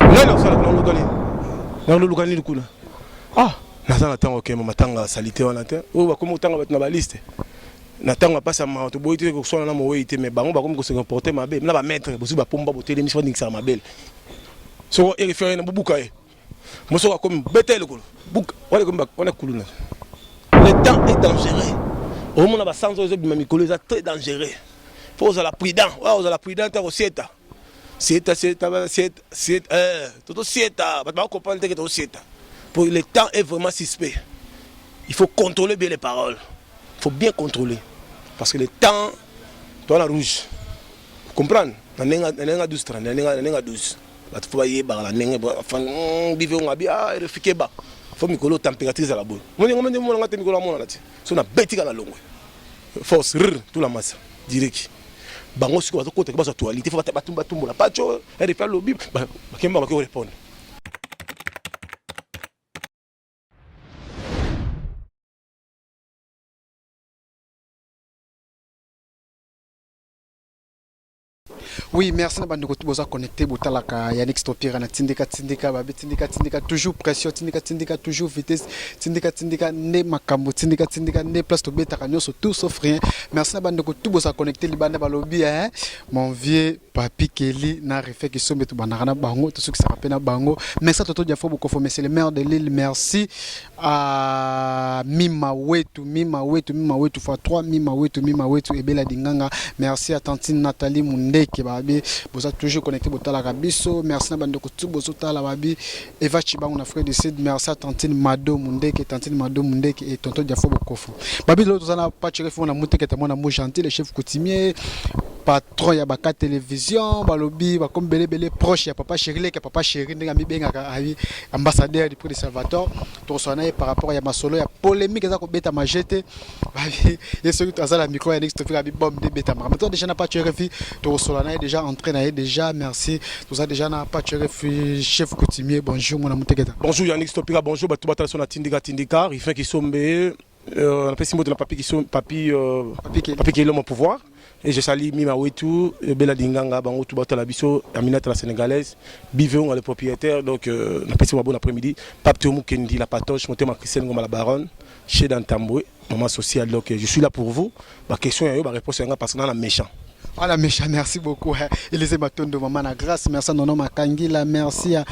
Non, non, ça, non, le coup. Ah, Nathan attend ok, matanga salité en latin. Oh, bah comment tanga na ba liste. Natanga passe à ma to boité ko sona na mo wéité mais bango ba comme ko se comporter ma belle. Na ba maître, bosu ba pomba boté l'émission d'Inxa ma belle. So e référé na bubuka e. Mo so comme betel ko. Buk, wala comme ba on a kuluna. Le temps est dangereux. Au monde ba sans ozo bi mamikolo est très dangereux. Faut la prudent. Ouais, la prudent ta recette. C'est tout sieta. Bah comprendre que tout sieta. Pour le temps est vraiment suspect. Il faut contrôler bien les paroles. Il faut bien contrôler. Parce que le temps, toi la rouge. Vous comprenez? Nanenga 12 30, nanenga 12. Bah tu faut y ba la nenga enfin vivre on abi ah il faut ba. Faut mikolo température à la boule. Mon ngomende mo ngate mikolo mo na ti. So na betika na longwe. Force tout la masse direct. Bango siko bato côté baso actualité faut batumba tumbola pacho et faire lobby bakemba bako répondre. Oui, merci na bande ko tuboza connecté botalaka Yannick Stopira na tindika babi tindika toujours pression tindika toujours vitesse tindika ne makambo tindika ne place to beta kanyoso tout sauf rien. Merci na bande ko tuboza connecté libanda balobi hein mon vieux papi Kelly na refait qui sombe to banana bango tout ce qui s'appelle na bango. Merci à Toto Diafo boko fo monsieur le maire de l'île, merci à Mima Wetu fois 3 Mima Wetu et Bella Dinganga. Merci à Tantine Nathalie Mundeke babi vous êtes toujours connecté botala kabiso. Merci na bande ko tubozo tala babi Eva Chibangu na frère de Sid. Merci à Tantine Mado Mundeke et Tonton Diafo boko fo babi l'autre zana pas tiré fo na muteke ta mona mo gentil le chef coutumier patron ya baka télévision balobi ba comme belé proche ya papa chéri ndenga mibenga ka ambassadeur du prix de Salvatore to sona par rapport ya masolo ya polémique za ko beta majete babi yeso to azala micro ya next fika bi bombe de beta ma maintenant déjà na pas chéri to sona est déjà entré na déjà merci tout ça déjà na pas chéri chef coutumier bonjour mon amuteketa Bonjour Yannick Stopira bonjour batu batala sona tindika il fait qui sombe on appelle Simon de la papi qui sont papi qui est l'homme au pouvoir. Et je salue Mima Wetu, Bella Dinganga, Bango Toubata Labiso, Aminata la sénégalaise, Bivon le propriétaire, donc on a passé un bon après-midi. Pape Théomou Kendi, la patoche, monté ma Christiane Goma la baronne, chez Dantamboué, maman sociale, donc je suis là pour vous. Ma question est, ma réponse est parce qu'on a un méchant. Voilà, méchant, merci beaucoup. Élisée Matondo, maman la grâce, merci à Nono Makangila, merci à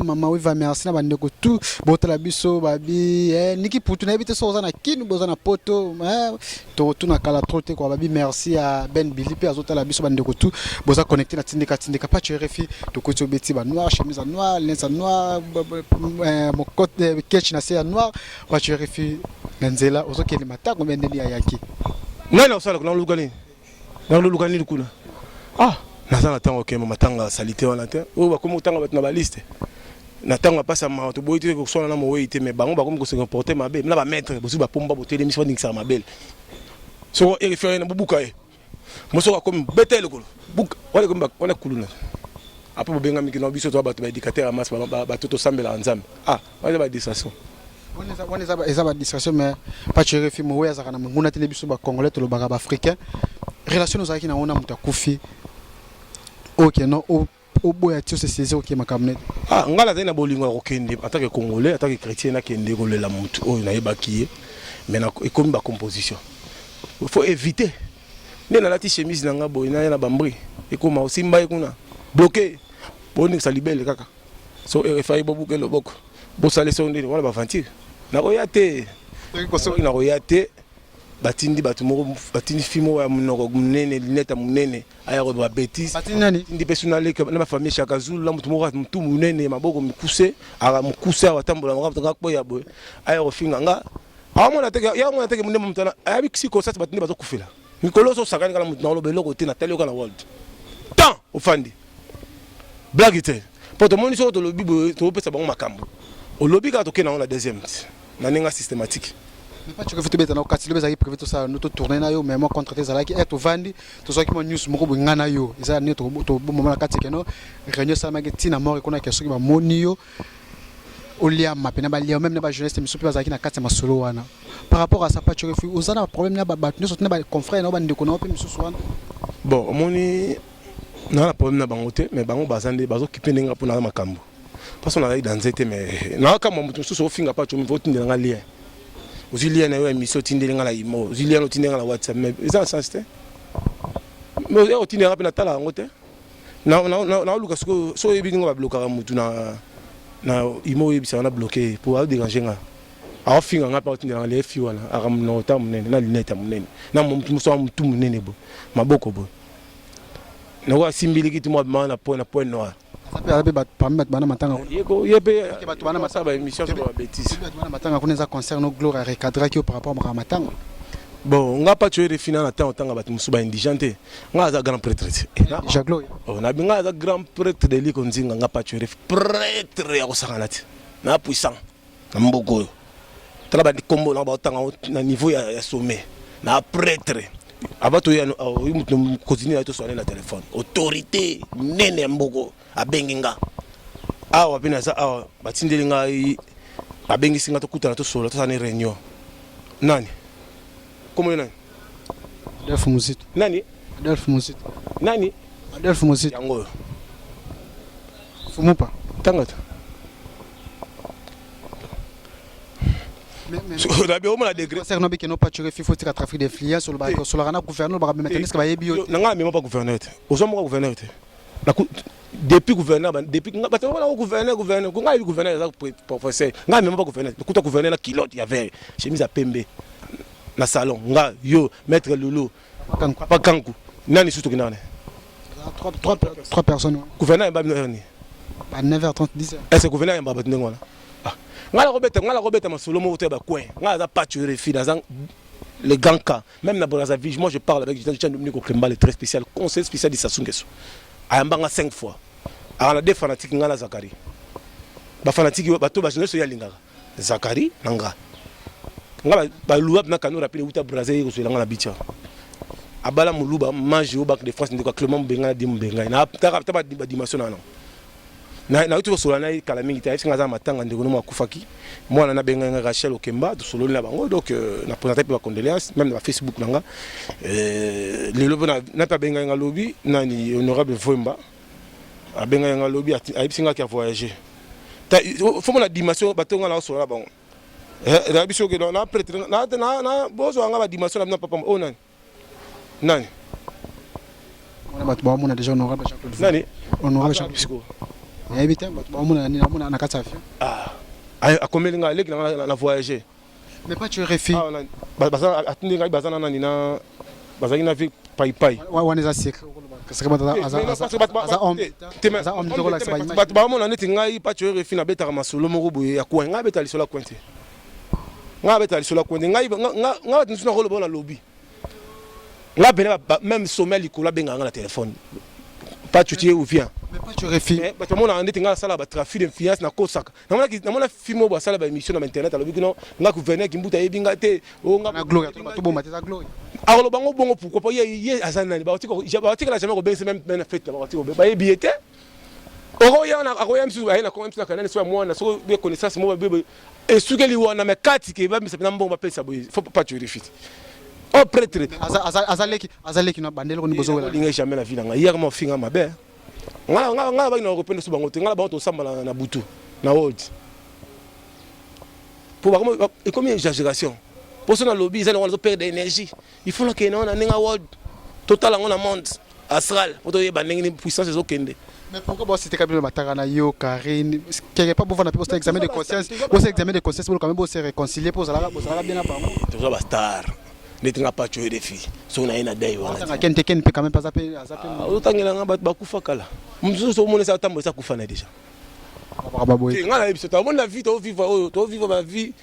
maman Wiva, merci à Bandeko tout, Botala Bisso, Babi, Niki Poutou, n'habite sur na Kin, Bozana Poto, Torotou Nakala Trote, quoi, Babi, merci à Ben Bilipe, à Zotala Bisso, Bandeko tout, Boza connecté na Tindika, pas tu refi, de Koto Betty, noir, chemise à noir, lens à noir, mon côté, ketch na à noir, pas tu refi, Nenzela, Ozo Kelimata, combien d'années à Yaki. Non, non, ça, non, Lougani. Dans le Lougani, le coup. Ah, Nathan attend ok, matanga salité en latin. Oh, bah comment tanga na ba liste. Nathan passe à ma to boité ko sona na mo wéité mais bango ba comme ko se comporter ma belle. Na ba maître, bosu ba pomba boté l'émission d'Inxa ma belle. So e référé na bubuka e. Mo so comme betel ko. Buk, wala comme ba on a kuluna. Après bo benga mikino biso to ba to éducateur à masse ba toto sambela nzambe. Ah, wala ba distraction. On est à distraction mais pas tu refi mo ya zakana muna télévision ba congolais to le baga africain. Relation nous avec na ona mutakufi. OK non au boya tu se saisir OK makamnet. Ah ngala tena bolingo ko kende en tant que congolais en tant que chrétien na kende ko lela mutu o na yebaki mais na ekomi ba composition. Il faut éviter. Ne na lati chemise na nga boy na bambri ekoma aussi mbaye kuna bloqué boni sa libele kaka. So RFI bobuke loboko. Bo sale sonde wala ba ventir. Na royate. Na royate. Batindi batumoko batindi fimo ya munoko munene lineta munene aya ko ba bêtise batindi nani ndi personnel que na famille chaka zulu la mutumoko mutu munene maboko mikuse ara mukuse watambola ngaka ko ya boy aya ko finga nga amona teke ya mona teke munene mutana aya biksi ko sasa batindi bazokufela mikolo so sakani kala mutu na lobelo ko te na tele kana world tant ofandi blague te pour tout monde so to lobi bo to pesa bango makambo o lobi ka to ke na la deuxième na ninga systématique. Mais pas tu refais tout bête na okati le bezaki privé tout ça nous to tourner na yo mais moi contre tes alaki et to vandi to so ki mo news moko ngana yo isa ne to moment na kati keno réunion ça mageti na mort ekona keso ki ba moni yo olia mapena ba lia même na ba journaliste miso pe bazaki na kati masolo wana par rapport à ça pas tu refais osana problème na ba battu so tena ba confrère na ba ndeko na pe miso wana bon moni na problème na bango te mais bango bazande bazokipe ndenga mpona makambo parce qu'on a dans été mais na kama mutu so ofinga pa chomi voti ndanga lien ozwi lien na yo émission tindelenga la imo ozwi lien no tindelenga la WhatsApp mais ça sens te mais yo tindelenga pe na tala yango te na luka so yebi ngo ba bloquer mutu na imo yebisa na bloquer pour déranger nga a finga nga pa tindelenga le fi wana aram no ta munene na lunette munene na mutu so mutu munene bo maboko bo na wa simbili kitu mo na point noir ça peut parmi bana matanga yebe bana masaba émission sur la bêtise bana matanga kuna za concert no gloire recadrer qui par rapport à matanga bon nga pas tuer les finales na temps tanga batu musuba indigente nga za grand prêtre ja gloire on a bien za grand prêtre de liko nzinga nga pas tuer prêtre ya kosangana ti na puissant na mbogo tala ba kombo na ba tanga na niveau ya sommet na prêtre abato ya mutu continue to sonner na téléphone autorité nene mbogo abenginga awa pena za awa batindelinga abengi singa to kutana to solo to sane réunion nani komo nani Adolphe Muzito nani Adolphe Muzito nani Adolphe Muzito yango fumupa tangata on a bien au moins la degré concert no bikeno pas tuer faut tirer trafic d'influence sur le bateau sur la rana gouverneur ba mettre ce que ba yebi yo nanga même pas gouverneur ozo mo gouverneur depuis gouverneur depuis nga gouverneur nga gouverneur za professeur nga même pas gouverneur kuta gouverneur na kilote ya vert chemise à pembe na salon nga yo maître Lulu papa kanku nani surtout kinane trois personnes gouverneur ba ni à 9h30 10h est-ce gouverneur ba batende ngona nga la robeta masolo mo te ba coin nga za pas tuer fi dans les ganka même na Brazzaville moi je parle avec Jean Dominique Okemba le très spécial conseil spécial de Sassou Nguesso ayambanga 5 fois ala des fanatiques ngala Zakari ba fanatiques bato ba jeunesse ya lingaka Zakari nanga ngala ba luab na kano rapide uta Brazzaville ko ngala bicha abala muluba mange au bac de France ndiko Clément Benga di Mbenga na ta ba dimension na utu solo na kala mingi ta singa za matanga ndiko no makufaki mwana na Benga Rachel Okemba to solo na bango donc na présenter ba condoléances même na Facebook nanga lelo na pa Benga ngalobi nani honorable Vomba a Benga ngalobi a singa qui a voyagé ta faut mon dimension batonga na solo na bango na biso ke na prêtre na bozo nga ba dimension na papa o nani on a battu on a déjà honorable Jean-Claude nani honorable Jean-Claude et bitem battu on a ni na kata afio a combien nga lek na voyager mais pas tu refi baza atindi ngai baza nani na bazaki na vie pai waneza secret parce que baza homme de relax ba image bat ba mona neti ngai pas tu refi na betaka masolo moko boye ya kwa nga beta lisola kwente nga beta lisola kwente ngai nga nsuna rolo bona lobby nga bena même sommet likola benga nga na téléphone pas tu tiens ou viens mais pas tu refi mais bato mona ndeti nga sala ba trafic d'influence na kosaka na mona film bo sala ba émission na internet alobi kino nga gouverneur kimbuta yebinga te o nga na gloire to bo mateza gloire alors bango bongo pourquoi pas ye azana ba tiko la jamais ko bense même na fête ba tiko ba yebiete oro ya na akoya msu ayena ko msu na kanani so mwana so be connaissance mo be et sukeli wana me kati ke ba misa na mbongo ba pesa boy faut pas tu vérifies oh prêtre azaleki na bandelo ko ni bozo wala linga jamais la vie nga hier mo finga mabe nga ba ina rependo so bango te nga ba to samba na butu na world pour ba comme exagération pour ça na lobby ils ont perdre d'énergie il faut que on a nga world total on a monde astral pour to yeba ndenge puissance zo kende. Mais pourquoi vous citez Kabila Matarana yo Karine quelque part vous faire un examen de conscience vous examen de conscience pour quand même vous se réconcilier pour ça là bien après toujours ba star n'était pas tuer des filles so na ina dai wana tanga kente peut quand même pas zapper otangela nga ba kufa kala mzuzu so mona sa tambo sa kufa na déjà baboy ngala biso ta mona vie to vivre ma vie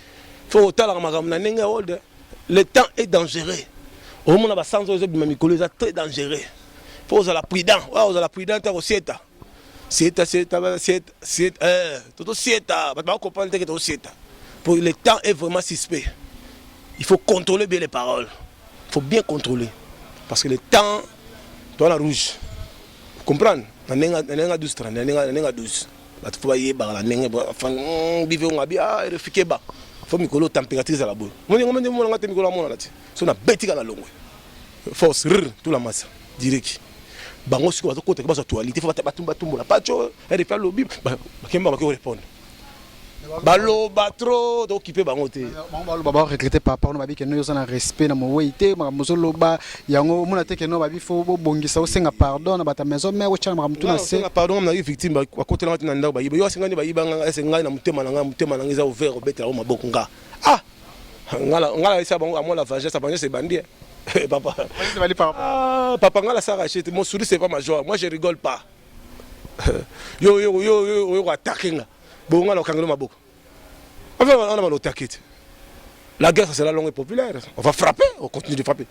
faut tala makambo na ndenge old le temps est dangereux au mona ba sans ozo bima mikolo za très dangereux faut la prudent wa la prudent ta rosieta toto sieta ba comprendre que toto sieta pour le temps est vraiment suspect. Il faut contrôler bien les paroles. Il faut bien contrôler. Parce que le temps, toi la rouge. Vous comprenez? Nenga 12 30, nenga 12. Bah tu faut pas y aller la nenga enfin vivre on a bien refiquer bas. Faut micro température à la boule. Moi on micro la mona là. So na betika na longo. Force tout la masse direct. bango siko bazokota ke bazotualité fo batumbola pacho elle fait lobby bakemba bako répondre baloba trop d'occuper bango te baba regretter papa no babi ke no yosana respect na moweite makambozo loba yango mona te ke no babi fo bongisa osenga pardon na bata maison mais ochana makamtu na se pardon na victime bakotela ngati na ndako bayiba yo asengani bayiba nga esenga na mutema na ngeza ouvert obetela o maboko nga ngala isa bango amola vagesse abanje c'est bandit papa papa ngala ça rachète mon sourire c'est pas major moi je rigole pas yo attaquer nga bon ngala okangelo maboko enfin on a mal attaquer la guerre ça c'est la longue et populaire on va frapper on continue de frapper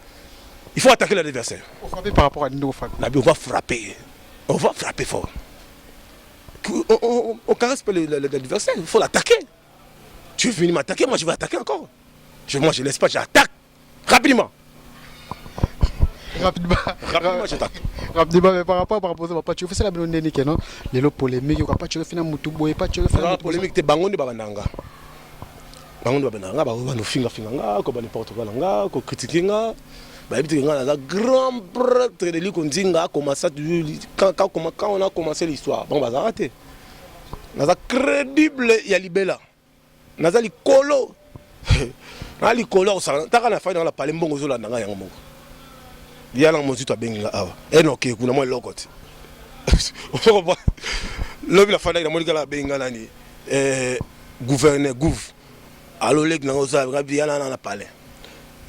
il faut attaquer l'adversaire on frapper par rapport à nous on va frapper fort on caresse pas l'adversaire il faut l'attaquer tu veux venir m'attaquer moi je vais attaquer encore moi je laisse pas j'attaque rapidement j'attaque rapidement mais par rapport à papa tu fais ça la bonne neni non les lots polémiques pas tu fais na mutu boy pas tu fais la polémique te bangondi babandanga ba no finga nga ko ba n'importe quoi nga ko critiquer nga ba habite nga la grand prêtre de l'Ikonzinga commence quand on a commencé l'histoire bon bazar raté naza crédible ya libela naza likolo na likolo ça ta kana fa dans la parler mbongo zo la nga yango moko ya na mozu to benga awa enoke kuna mo lokote lobi la fa na mo likala benga nani gouverneur gouv allo leg na oza ngabi ya na parler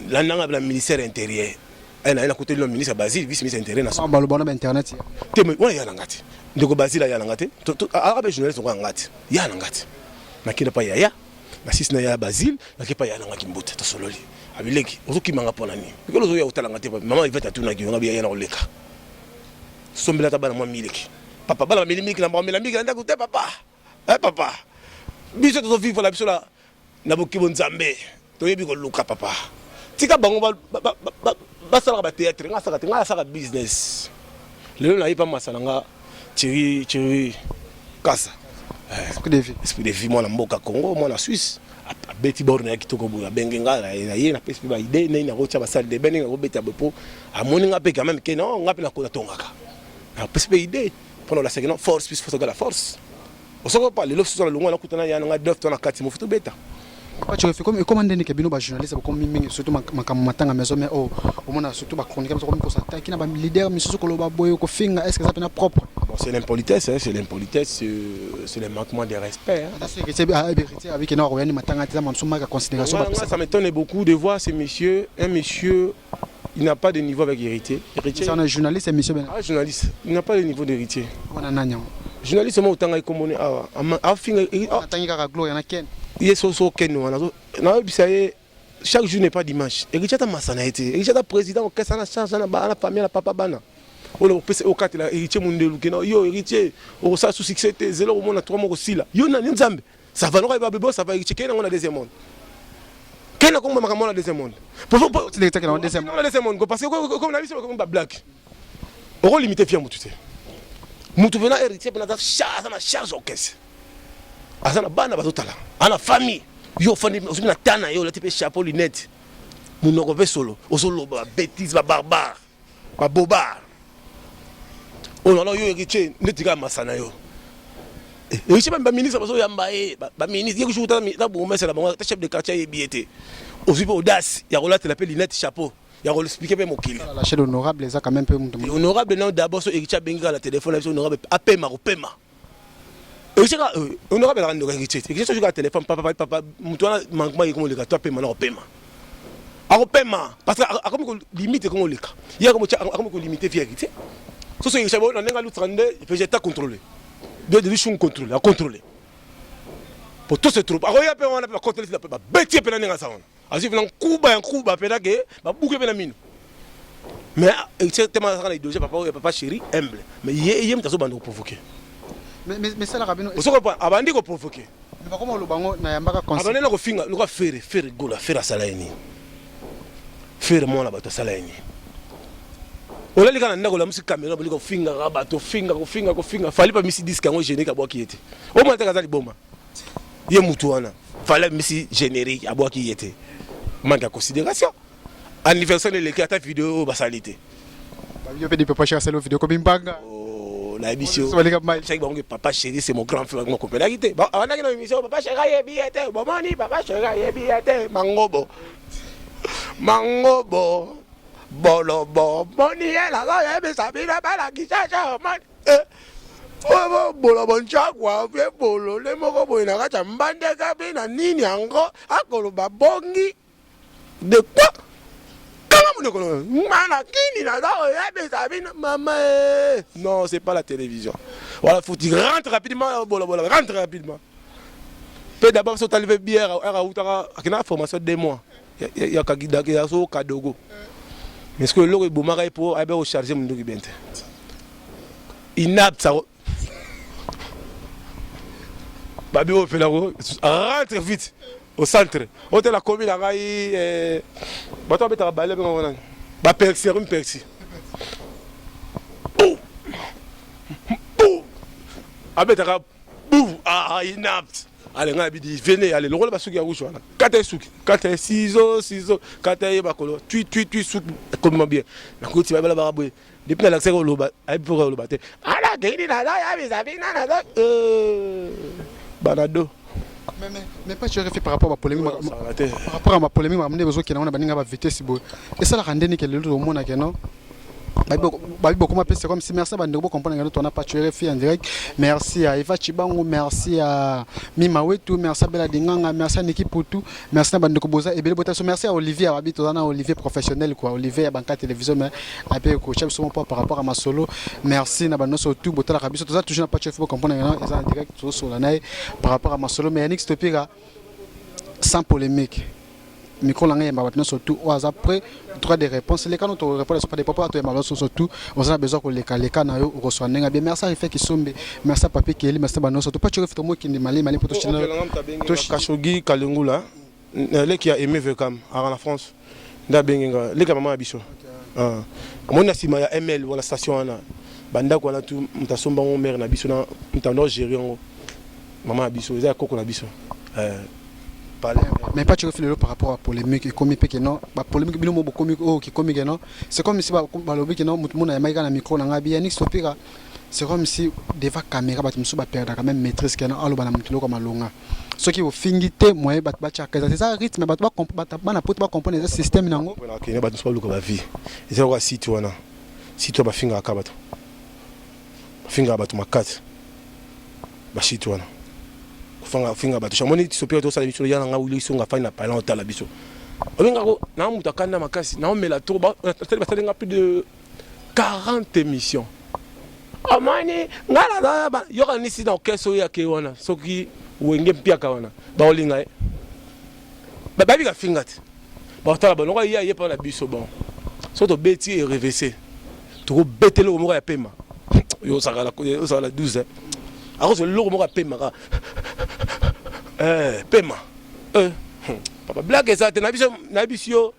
la nanga la ministère intérieur ena côté le ministre Basile vice ministre intérieur national ba lo bona internet teme wala ya ngati ndeko Basile ya ngati arabe journaliste ko ngati ya ngati nakina pa ya na sisi na ya Basile nakipa ya ngaki mbuta to sololi abileki ozokimanga pona ni bikolo zo ya utalanga te mama iveta tuna ki ngabi ya na oleka sombela tabana mwa miliki papa bala miliki na mbamela miliki nda kute papa papa biso to vivre la biso la na bokibo nzambe to yebi ko luka papa tika bango ba sala ba théâtre nga sala business lelo na yipa masala nga chiri kasa esprit de vie moi na mboka Congo moi na Suisse beti borne ya kitoko buya bengenga na ye na pesi ba idée na ina rocha ba salle de beninga ko beta bepo amoni nga pe quand même que non nga pe na ko tongaka na pesi ba idée pendant la seconde force plus force de la force on se pas le sur la longue na kutana ya nga dof to na kati mo futu beta pas tu fais comme ndeni ke bino ba journaliste comme mingi surtout makamata maison mais au mona surtout ba chroniqueur comme ko s'attaque na ba leader monsieur ko lo ba boyo ko finga est-ce que ça peut être propre bon c'est l'impolitesse c'est le manquement de respect avec une royane matanga tza mamsuma ka considération ça m'étonne beaucoup de voir un monsieur il n'a pas de niveau avec héritier c'est un journaliste monsieur ben journaliste il n'a pas de niveau d'héritier wana nanya journaliste mo utanga ikomone a finga atanga ka gloire na ken yeso so ken wana na bisaye chaque jour n'est pas dimanche héritier ta masana été héritier ta président au na charge na ba na famille na papa bana o pese o katela héritier mundelu kena yo héritier o sa sous succès te zelo mo na 3 mois osila yo na nzambe ça va no ba bebo ça va héritier kena ngona deuxième monde kena ko makamona deuxième monde pour tu te kena deuxième monde parce que comme la vie c'est comme ba blague o limiter fiamu tout mutu vena héritier na charge au caisse azana bana bazotala ana famille yo fani osuna tana yo lati pe chapeau lunette munoko pe solo osolo ba bêtise ba barbare ba bobard on alors yo héritier netika masana yo héritier ba ministre bazo yamba ba ministre yo kuta ta bomesa la bango ta chef de quartier yebiete osi pe audace ya rolate la pe lunette chapeau ya ko expliquer pe mokili la chef honorable ça quand même peu honorable non d'abord so héritier benga la téléphone honorable apema kopema honorable la rando héritier héritier sur le téléphone papa mutwana manquement comme le gâteau paiement na paiement a paiement parce que comme limite comme le cas il y a comme limiter vie héritier so so héritier on nga lutrande il peut être contrôlé de lui contrôler à contrôler pour tout ce troupe alors il y a on a contrôler la pas bêtier pe na nga ça on asi vena kuba pe na ke ba bouke pe na mino mais héritier tellement ça na idée papa chéri humble mais yé mtazo bando provoquer mais ça la rabino on se comprend abandi ko provoquer ba comme lo bango na yambaka conseil abandi na ko finga lo ka faire gola faire sala ni faire mon la bato sala ni ola likana ndako la musika caméra bali ko finga bato finga fali pa misi disque ngo générique abo ki yete o mo ntaka za liboma ye mutu wana fali misi générique abo ki yete manque de considération anniversaire le ki ata vidéo ba salité Yo pe di papa chéri selo vidéo comme mbanga. Oh, la émission. Papa chéri, c'est mon grand frère, mon compagnon. Bon, avant d'aller dans l'émission, papa chéri, il y a été. Bon, mani, papa chéri, il y a été. Mangobo. Mangobo. Bolo, bo. Moni, elle a mais ça vient pas la qui cherche, man. Oh, bolo, bon chakwa, vieux bolo. Les mots, bon, il a raté un bandé, cabine, nini, ango. Akolo, babongi. De quoi? Non, c'est pas la télévision. Voilà, faut dire rentre rapidement, rentre rapidement. Peut d'abord se t'enlever bière à une formation de mois. Il y a un cadeau. Est-ce que l'eau est bon pour aller charger mon document? Inapte ça. Babi au fait là, rentre vite. Au centre. On te la commune à Raï. Bato abeta balé ben on ba persi une persi. Abeta bou inapte. Allez ngabi di venez allez le rôle ba suki ya rouge wana. Kata suki, kata ciseaux, kata yeba kolo. Tu suki comme bien. Na ko ti ba bala ba boy. Depuis na l'accès au loba, ay pour le baté. Ala gini na da ya bizabina na da. Banado. Mais pas tu as fait par rapport à ma polémique. Par rapport à ma polémique, je besoin qu'il y ait une vitesse. Et ça, la rendez que le monde a non. Beaucoup c'est comme si merci à Bandego comprendre que tu n'as pas tué en direct. Merci à Eva Chibango, merci à Mimawetu, merci à Bella Dinganga, merci à Niki Poutou, merci à Bandego Boza et Belle Botasso, merci à Olivier Abit, Olivier professionnel quoi, Olivier à Banca Télévision, mais après coach souvent pas par rapport à ma solo. Merci à Bandego surtout Botala Rabiso, tout ça toujours pas tué pour comprendre que en direct sur la naï par rapport à ma solo, mais Yannick Stopira sans polémique. Micro langue maintenant surtout après droit des réponses les canaux to répondre pas des papas to malo surtout on a besoin que les cas na yo reçoit nenga bien merci à fait qui sombe merci à papi Kelly merci bano surtout pas tu refais moi qui mali pour to china to Kashogi Kalengula les qui a aimé Vekam à la France nda benga les maman abiso mon asima ya ML wala station na banda ko na tout mutasomba mon mère na biso na mutando gérer maman abiso za koko na biso mais pas tu refais par rapport à la polémique comique que non la polémique bino mo comique qui comique non c'est comme si ba lobi que non mutu na maika na micro na ngabi Yannick Stopira c'est comme si devant caméra ba musu ba perdre quand même maîtrise que non alo ba na mutu ko malonga ce qui au fingité moyen ba cha c'est ça rythme ba na poto ba comprendre le système nango voilà que ba musu ba vie et c'est quoi si tu wana si tu ba finga ka bato finga bato makati ba si tu wana finga bato chamoni Stopira to sala biso yana nga wuli songa fa na parler ta la biso olinga ko na muta kanda makasi na omela to ba salenga plus de 40 émissions amani ngala ba yoka nisi na keso ya ke wana soki wenge mpia ka wana ba olinga ba bi ka fingati ba tala ba no ya yepa na biso bon so to beti et reversé to betelo mo ya pema yo sala 12 alors c'est lourd mo ya pema paiement papa blague ça na biso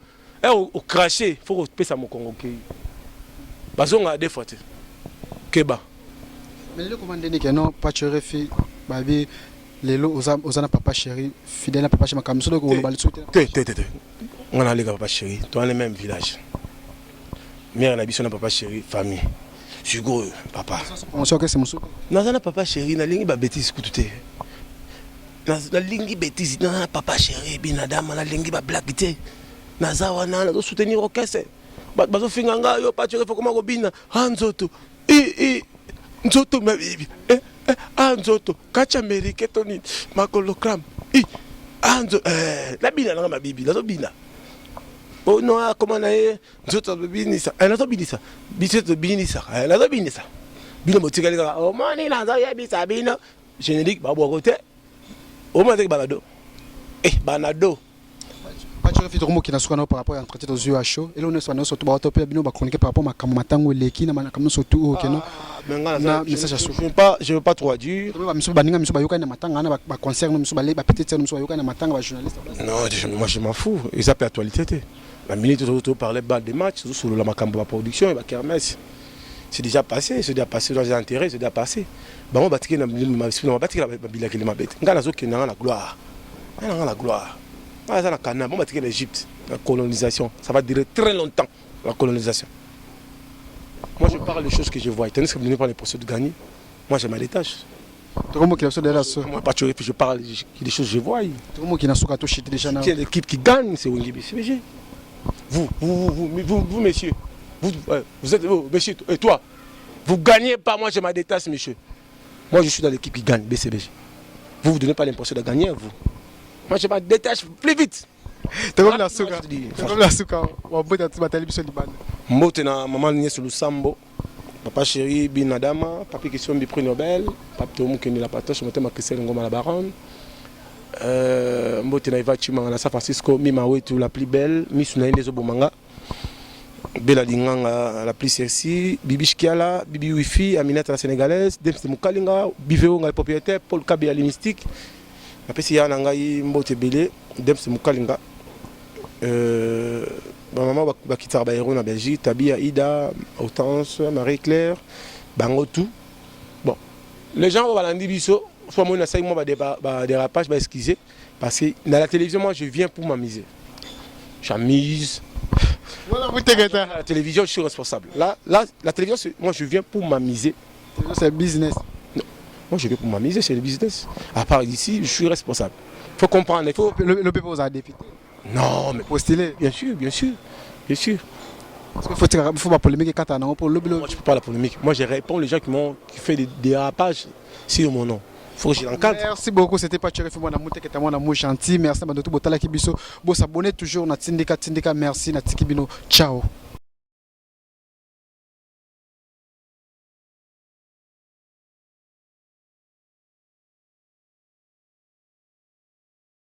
au cracher faut que ça mon Congo qui bazonga des fois keba mais le commandant dit que non pas tu refais babi lelo ozana papa chéri fidèle à papa chéri comme ça ko bali souté on a les papa chéri dans le même village mère na biso na papa chéri famille sugo papa on sait que c'est mon sou na papa chéri na lingi ba bêtise kututé na lingi bêtise na papa chéri binadama na lingi ba blague té na zawana na soutenir au caisse bazo finganga yo pas tu faut comment robina nzoto nzoto ma bibi nzoto kacha amerique toni makologram nzo la bina na ma bibi la bina oh non comment na nzoto binisa na to binisa biseto binisa na to binisa bino motikalika oh mani na za ya bisa bino générique ba bo côté au moins avec Banado. Banado. Pas tu refais trop qui n'a pas par rapport à entretien aux yeux à chaud. Et là on est surtout ba topé bino ba chroniquer par rapport à Kamatango leki na comme surtout OK non. Na message à chaud. Je veux pas trop dire. Miso baninga miso ba yoka na matanga na ba concert miso ba petite scène miso ba yoka na matanga ba journaliste. Non, moi je m'en fous. Et ça peut actualité. La minute où parler balle des matchs sur la Makambo production et ba kermesse. C'est déjà passé dans les intérêts, c'est déjà passé. Bah on bâtit na bâtit la bila qui ma bête. Ngana zo qui na la gloire. Na la gloire. Ah ça na Canaan, on bâtit l'Égypte, la colonisation, ça va durer très longtemps la colonisation. Moi, je parle des choses que je vois. Tandis que vous ne donnez pas l'impression de gagner. Moi, je me détache. Moi, Moi, je parle des choses que je vois. Quelle l'équipe qui gagne, c'est Wengi BCBG. Vous, messieurs, vous êtes, messieurs, et toi, vous gagnez pas, moi je me détache, monsieur. Moi, je suis dans l'équipe qui gagne, BCBG. Vous ne donnez pas l'impression de gagner, vous. Moi, je me détache plus vite. C'est comme la souka. C'est comme la souka. On peut être battu sur l'Iban. Motena, maman nié sur le Sambo. Papa chéri, bin Adama. Papa qui sont du prix Nobel. Papa Tomu qui est la patoche. Motema Christelle Ngoma la baronne. Motena Iva Chimanga na San Francisco. Mima Wetu la plus belle. Miss Naïne des Obomanga. Bella Linganga la plus sexy. Bibi Shkiala. Bibi Wifi. Aminata la sénégalaise. Dems de Moukalinga. Biveo le propriétaire. Paul Kabi à mystique. Après, si y a un Nangaï Mbote Belé. Dems de Moukalinga. Ma maman va quitter en Belgique, Tabia, Ida, Hortense, Marie-Claire, Bango tout. Bon, les gens vont aller biso, soit moi n'essaye moi dérapage, excuser parce que dans la télévision moi je viens pour m'amuser. J'amuse. Voilà, la télévision je suis responsable. Là la télévision moi je viens pour m'amuser. C'est business. Non, moi je viens pour m'amuser, c'est le business. À part ici, je suis responsable. Il faut comprendre, il faut. Le peuple vous a député. Non, mais postuler. Bien sûr. Parce qu'il faut pas polémique quand on a pour le Moi, je ne peux pas la polémique. Moi, je réponds les gens qui font des dérapages sur mon nom. Il faut que je l'encadre. Merci beaucoup. C'était pas Thierry Fimona Mouté qui était mon gentil. Merci à tout Botala Kibiso. Bon, s'abonner toujours na Tindika. Merci na Tikibino. Ciao.